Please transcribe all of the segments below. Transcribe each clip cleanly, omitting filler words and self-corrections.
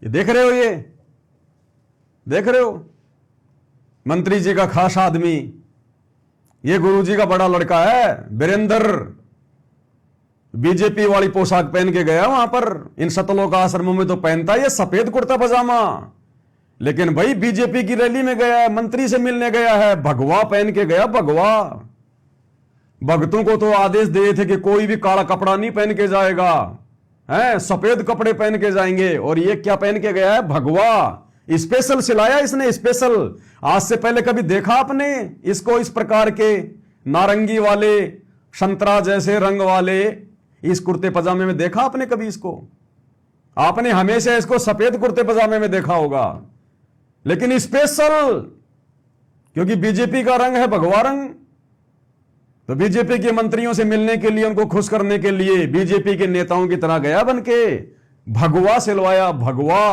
ये देख रहे हो, ये देख रहे हो, मंत्री जी का खास आदमी, ये गुरु जी का बड़ा लड़का है वीरेंद्र, बीजेपी वाली पोशाक पहन के गया वहां पर। इन सतलों का आश्रमों में तो पहनता है ये सफेद कुर्ता पजामा, लेकिन भाई बीजेपी की रैली में गया है, मंत्री से मिलने गया है, भगवा पहन के गया, भगवा। भक्तों को तो आदेश दिए थे कि कोई भी काला कपड़ा नहीं पहन के जाएगा, है सफेद कपड़े पहन के जाएंगे, और ये क्या पहन के गया है, भगवा। स्पेशल सिलाया इसने, स्पेशल। आज से पहले कभी देखा आपने इसको इस प्रकार के नारंगी वाले, संतरा जैसे रंग वाले इस कुर्ते पजामे में देखा आपने कभी इसको? आपने हमेशा इसको सफेद कुर्ते पजामे में देखा होगा, लेकिन स्पेशल, क्योंकि बीजेपी का रंग है भगवा रंग, तो बीजेपी के मंत्रियों से मिलने के लिए, उनको खुश करने के लिए बीजेपी के नेताओं की तरह गया बनके, भगवा सिलवाया, भगवा,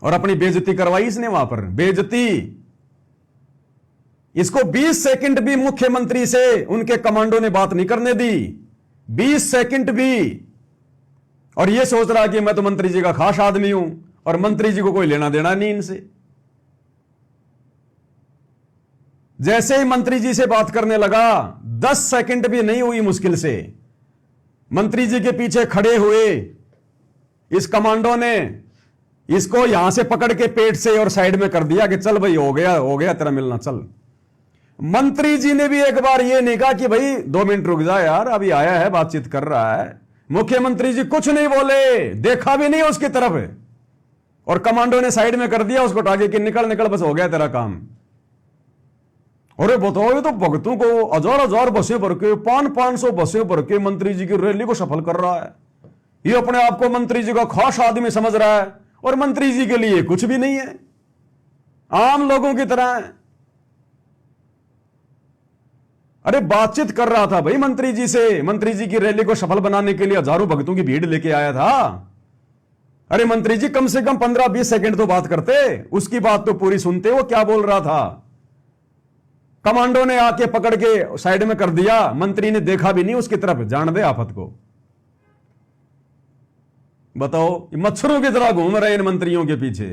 और अपनी बेइज्जती करवाई इसने वहां पर, बेइज्जती। इसको 20 सेकंड भी मुख्यमंत्री से उनके कमांडो ने बात नहीं करने दी, 20 सेकंड भी। और यह सोच रहा कि मैं तो मंत्री जी का खास आदमी हूं और मंत्री जी को कोई लेना देना नहीं इनसे। जैसे ही मंत्री जी से बात करने लगा, 10 सेकंड भी नहीं हुई मुश्किल से, मंत्री जी के पीछे खड़े हुए इस कमांडो ने इसको यहां से पकड़ के पेट से और साइड में कर दिया कि चल भाई, हो गया तेरा मिलना, चल। मंत्री जी ने भी एक बार ये नहीं कहा कि भाई 2 मिनट रुक जा यार, अभी आया है, बातचीत कर रहा है। मुख्यमंत्री जी कुछ नहीं बोले, देखा भी नहीं उसकी तरफ, और कमांडो ने साइड में कर दिया उसको, टागे कि निकल निकल, बस हो गया तेरा काम। अरे बताओ, ये तो भक्तों को 1000 बसें भर के, 500 बसें भर के मंत्री जी की रैली को सफल कर रहा है। ये अपने आप को मंत्री जी का खास आदमी समझ रहा है, और मंत्री जी के लिए कुछ भी नहीं है, आम लोगों की तरह है। अरे बातचीत कर रहा था भाई मंत्री जी से, मंत्री जी की रैली को सफल बनाने के लिए हजारों भक्तों की भीड़ लेके आया था। अरे मंत्री जी कम से कम 15-20 सेकंड तो बात करते, उसकी बात तो पूरी सुनते, वो क्या बोल रहा था। कमांडो ने आके पकड़ के साइड में कर दिया, मंत्री ने देखा भी नहीं उसकी तरफ, जान दे आफत को। बताओ, मच्छरों की तरह घूम रहे इन मंत्रियों के पीछे।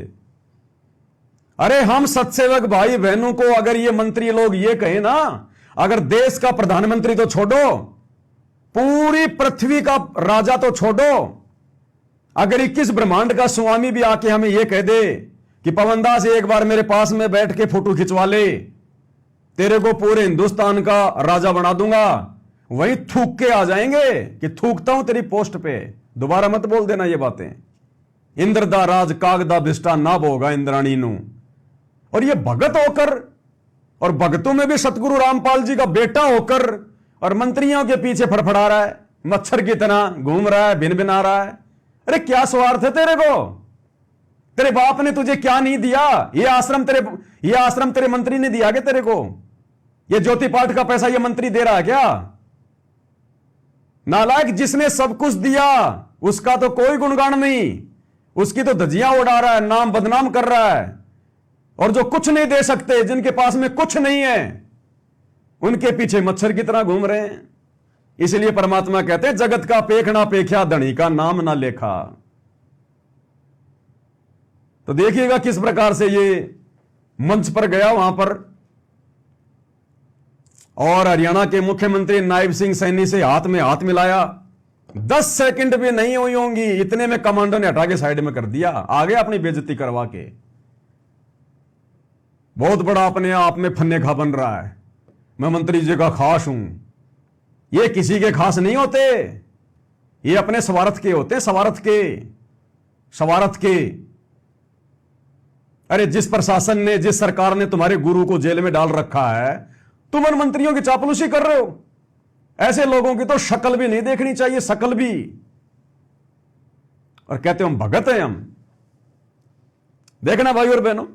अरे हम सत्सेवक भाई बहनों को अगर ये मंत्री लोग ये कहे ना, अगर देश का प्रधानमंत्री तो छोड़ो, पूरी पृथ्वी का राजा तो छोड़ो, अगर 21 ब्रह्मांड का स्वामी भी आके हमें यह कह दे कि पवनदास एक बार मेरे पास में बैठ के फोटो खिंचवा ले, तेरे को पूरे हिंदुस्तान का राजा बना दूंगा, वहीं थूक के आ जाएंगे कि थूकता हूं तेरी पोस्ट पे, दोबारा मत बोल देना ये बातें। इंद्र दा राज कागदा बिस्टा ना बोगा इंद्राणी नू। और ये भगत होकर, और भगतों में भी सतगुरु रामपाल जी का बेटा होकर, और मंत्रियों के पीछे फड़फड़ा रहा है, मच्छर की तरह घूम रहा है, भिन भिना रहा है। अरे क्या स्वार्थ है तेरे को? तेरे बाप ने तुझे क्या नहीं दिया? ये आश्रम तेरे मंत्री ने दिया क्या तेरे को? ये ज्योति पाठ का पैसा ये मंत्री दे रहा है क्या? नालायक, जिसने सब कुछ दिया उसका तो कोई गुणगान नहीं, उसकी तो धज्जियां उड़ा रहा है, नाम बदनाम कर रहा है। और जो कुछ नहीं दे सकते, जिनके पास में कुछ नहीं है, उनके पीछे मच्छर की तरह घूम रहे हैं। इसलिए परमात्मा कहते हैं, जगत का पेखना पेख्या, धनी का नाम ना लेखा। तो देखिएगा किस प्रकार से ये मंच पर गया वहां पर, और हरियाणा के मुख्यमंत्री नायब सिंह सैनी से हाथ में हाथ मिलाया। 10 सेकंड भी नहीं हुई होंगी, इतने में कमांडो ने हटा के साइड में कर दिया, आगे अपनी बेइज्जती करवा के। बहुत बड़ा अपने आप में फन्ने खा बन रहा है, मैं मंत्री जी का खास हूं। ये किसी के खास नहीं होते, ये अपने स्वार्थ के होते, स्वार्थ के। अरे जिस प्रशासन ने, जिस सरकार ने तुम्हारे गुरु को जेल में डाल रखा है, तुम उन मंत्रियों की चापलूसी कर रहे हो। ऐसे लोगों की तो शक्ल भी नहीं देखनी चाहिए, शक्ल भी। और कहते हो हम भगत हैं हम। देखना भाई और बहनों,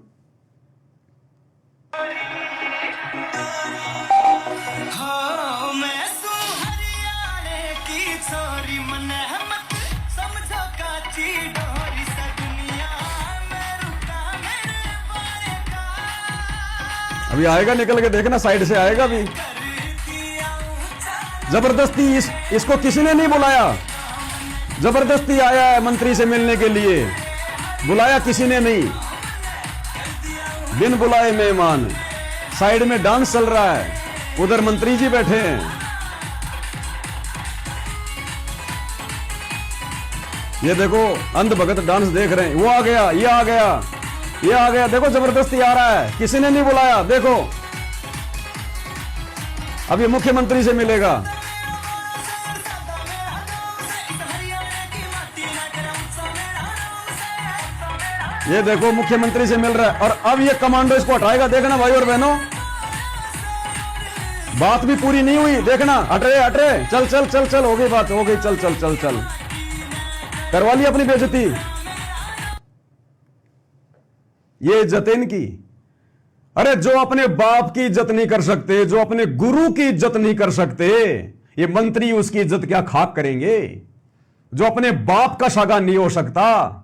अभी आएगा निकल के, देखना साइड से आएगा भी। जबरदस्ती इसको किसी ने नहीं बुलाया, जबरदस्ती आया है मंत्री से मिलने के लिए, बुलाया किसी ने नहीं, बिन बुलाए मेहमान। साइड में डांस चल रहा है, उधर मंत्री जी बैठे हैं। ये देखो अंध भगत डांस देख रहे हैं। वो आ गया, ये आ गया, ये आ गया, देखो जबरदस्ती आ रहा है, किसी ने नहीं बुलाया। देखो अब ये मुख्यमंत्री से मिलेगा। ये देखो मुख्यमंत्री से मिल रहा है, और अब ये कमांडो इसको हटाएगा। देखना भाई और बहनों, बात भी पूरी नहीं हुई, देखना। हट रहे हट रहे, चल चल चल चल, हो गई बात, हो गई, चल चल चल चल, करवा ली अपनी बेइज्जती। ये इज्जत इनकी। अरे जो अपने बाप की इज्जत नहीं कर सकते, जो अपने गुरु की इज्जत नहीं कर सकते, ये मंत्री उसकी इज्जत क्या खाक करेंगे। जो अपने बाप का सगा नहीं हो सकता,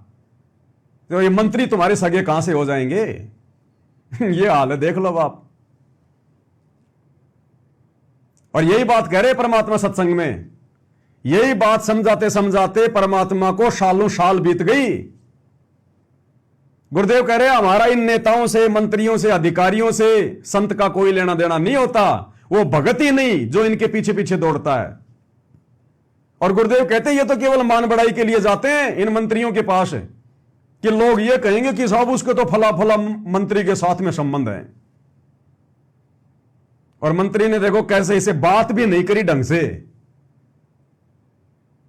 तो ये मंत्री तुम्हारे सगे कहां से हो जाएंगे। ये हाल है, देख लो बाप। और यही बात कह रहे परमात्मा सत्संग में, यही बात समझाते समझाते परमात्मा को सालों साल बीत गई। गुरुदेव कह रहे हमारा इन नेताओं से, मंत्रियों से, अधिकारियों से, संत का कोई लेना देना नहीं होता। वो भगत ही नहीं जो इनके पीछे पीछे दौड़ता है। और गुरुदेव कहते ये तो केवल मान बढ़ाई के लिए जाते हैं इन मंत्रियों के पास, कि लोग ये कहेंगे कि साहब उसके तो फला फला मंत्री के साथ में संबंध है। और मंत्री ने देखो कैसे इसे बात भी नहीं करी ढंग से।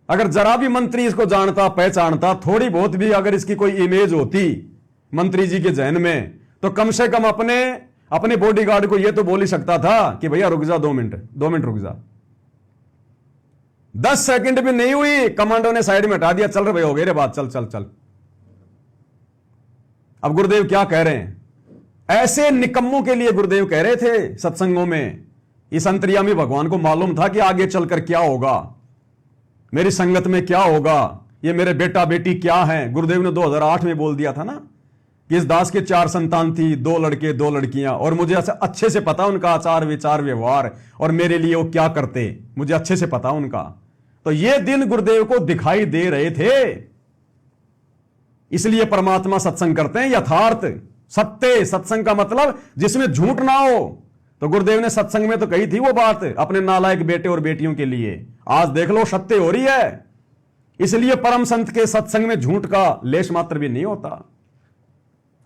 अगर जरा भी मंत्री इसको जानता, पहचानता, थोड़ी बहुत भी अगर इसकी कोई इमेज होती मंत्री जी के जहन में, तो कम से कम अपने बॉडीगार्ड को यह तो बोल ही सकता था कि भैया रुक जा, 2 मिनट रुक जा। 10 सेकंड भी नहीं हुई, कमांडो ने साइड में हटा दिया। चल रहे भाई, हो गई रे बात, चल चल चल। अब गुरुदेव क्या कह रहे हैं, ऐसे निकम्मों के लिए गुरुदेव कह रहे थे सत्संगों में। इस अंतर्यामी भगवान को मालूम था कि आगे चलकर क्या होगा, मेरी संगत में क्या होगा, ये मेरे बेटा बेटी क्या हैं। गुरुदेव ने 2008 में बोल दिया था ना कि इस दास के 4 संतान थी, 2 लड़के 2 लड़कियां, और मुझे अच्छे से पता उनका आचार विचार व्यवहार, और मेरे लिए वो क्या करते मुझे अच्छे से पता उनका। तो ये दिन गुरुदेव को दिखाई दे रहे थे। इसलिए परमात्मा सत्संग करते हैं, यथार्थ सत्य सत्संग का मतलब जिसमें झूठ ना हो। तो गुरुदेव ने सत्संग में तो कही थी वो बात अपने नालायक बेटे और बेटियों के लिए। आज देख लो सत्य हो रही है। इसलिए परम संत के सत्संग में झूठ का लेश मात्र भी नहीं होता।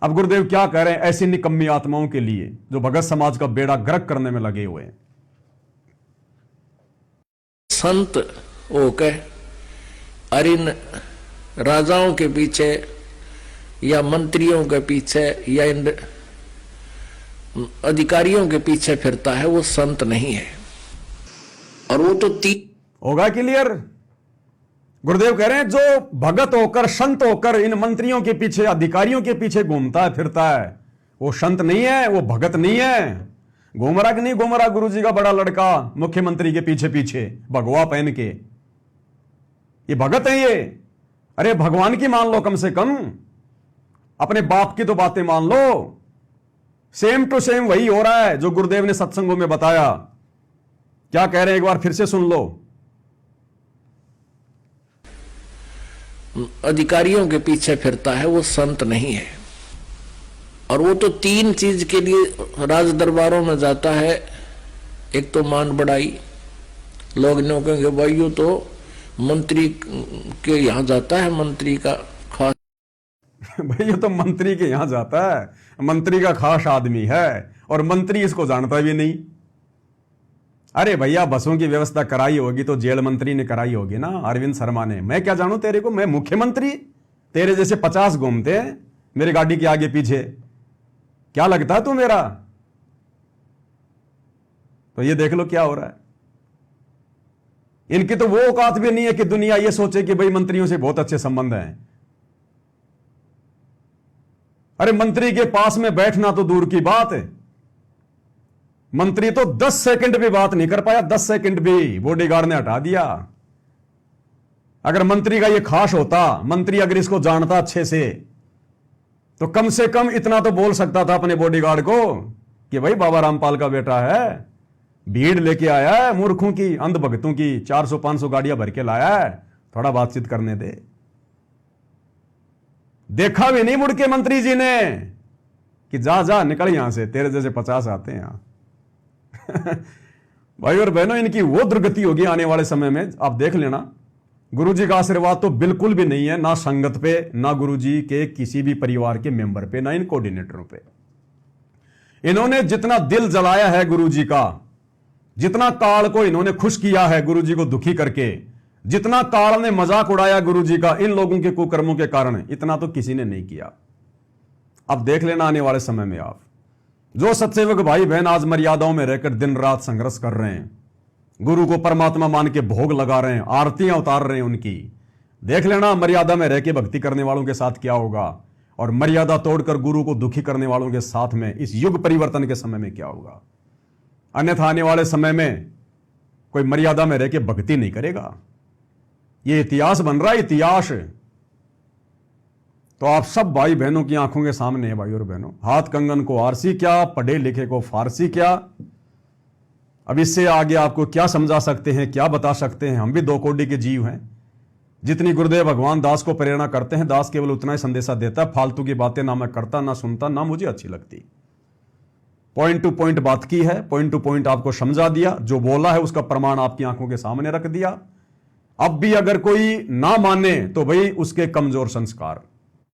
अब गुरुदेव क्या कह रहे हैं ऐसी निकम्मी आत्माओं के लिए जो भगत समाज का बेड़ा गर्क करने में लगे हुए हैं। संत होके और इन राजाओं के पीछे या मंत्रियों के पीछे या इन अधिकारियों के पीछे फिरता है, वो संत नहीं है। और वो तो होगा क्लियर। गुरुदेव कह रहे हैं जो भगत होकर, संत होकर इन मंत्रियों के पीछे, अधिकारियों के पीछे घूमता है फिरता है, वो संत नहीं है, वो भगत नहीं है। घूम रहा कि नहीं घूम रहा गुरु जी का बड़ा लड़का मुख्यमंत्री के पीछे पीछे भगवा पहन के, ये भगत है ये। अरे भगवान की मान लो, कम से कम अपने बाप की तो बातें मान लो। सेम टू सेम वही हो रहा है जो गुरुदेव ने सत्संगों में बताया। क्या कह रहे हैं एक बार फिर से सुन लो। अधिकारियों के पीछे फिरता है, वो संत नहीं है। और वो तो 3 चीज के लिए राज दरबारों में जाता है। एक तो मान बढ़ाई, लोग नो कहेंगे भाई ये तो मंत्री के यहां जाता है, मंत्री का खास भाई ये तो मंत्री के यहां जाता है, मंत्री का खास आदमी है, और मंत्री इसको जानता भी नहीं। अरे भैया बसों की व्यवस्था कराई होगी तो जेल मंत्री ने कराई होगी ना, अरविंद शर्मा ने। मैं क्या जानूं तेरे को, मैं मुख्यमंत्री, तेरे जैसे 50 घूमते हैं मेरी गाड़ी के आगे पीछे, क्या लगता है तू मेरा। तो ये देख लो क्या हो रहा है। इनकी तो वो औकात भी नहीं है कि दुनिया ये सोचे कि भाई मंत्रियों से बहुत अच्छे संबंध हैं। अरे मंत्री के पास में बैठना तो दूर की बात है, मंत्री तो 10 सेकंड भी बात नहीं कर पाया, 10 सेकंड भी बॉडीगार्ड ने हटा दिया। अगर मंत्री का ये खास होता, मंत्री अगर इसको जानता अच्छे से, तो कम से कम इतना तो बोल सकता था अपने बॉडीगार्ड को कि भाई बाबा रामपाल का बेटा है, भीड़ लेके आया है मूर्खों की, अंधभक्तों की, 400-500 गाड़ियां भर के लाया है, थोड़ा बातचीत करने दे। देखा भी नहीं मुड़ के मंत्री जी ने कि जा जा निकल यहां से, तेरे जैसे 50 आते हैं यहां। भाई और बहनों, इनकी वो दुर्गति होगी आने वाले समय में, आप देख लेना। गुरुजी का आशीर्वाद तो बिल्कुल भी नहीं है, ना संगत पे, ना गुरुजी के किसी भी परिवार के मेंबर पे, ना इन कोऑर्डिनेटरों पे। इन्होंने जितना दिल जलाया है गुरुजी का, जितना काल को इन्होंने खुश किया है गुरुजी को दुखी करके, जितना काल ने मजाक उड़ाया गुरुजी का इन लोगों के कुकर्मों के कारण, इतना तो किसी ने नहीं किया। अब देख लेना आने वाले समय में आप, जो सत्सेवक भाई बहन आज मर्यादाओं में रहकर दिन रात संघर्ष कर रहे हैं, गुरु को परमात्मा मान के भोग लगा रहे हैं, आरतियां उतार रहे हैं उनकी, देख लेना मर्यादा में रह के भक्ति करने वालों के साथ क्या होगा, और मर्यादा तोड़कर गुरु को दुखी करने वालों के साथ में इस युग परिवर्तन के समय में क्या होगा। अन्यथा आने वाले समय में कोई मर्यादा में रह के भक्ति नहीं करेगा। ये इतिहास बन रहा है, इतिहास। तो आप सब भाई बहनों की आंखों के सामने है भाई और बहनों, हाथ कंगन को आरसी क्या, पढ़े लिखे को फारसी क्या। अब इससे आगे आपको क्या समझा सकते हैं, क्या बता सकते हैं। हम भी दो कोटि के जीव हैं। जितनी गुरुदेव भगवान दास को प्रेरणा करते हैं, दास केवल उतना ही संदेशा देता है। फालतू की बातें ना मैं करता, ना सुनता, ना मुझे अच्छी लगती। पॉइंट टू पॉइंट बात की है, पॉइंट टू पॉइंट आपको समझा दिया, जो बोला है उसका प्रमाण आपकी आंखों के सामने रख दिया। अब भी अगर कोई ना माने तो भाई उसके कमजोर संस्कार।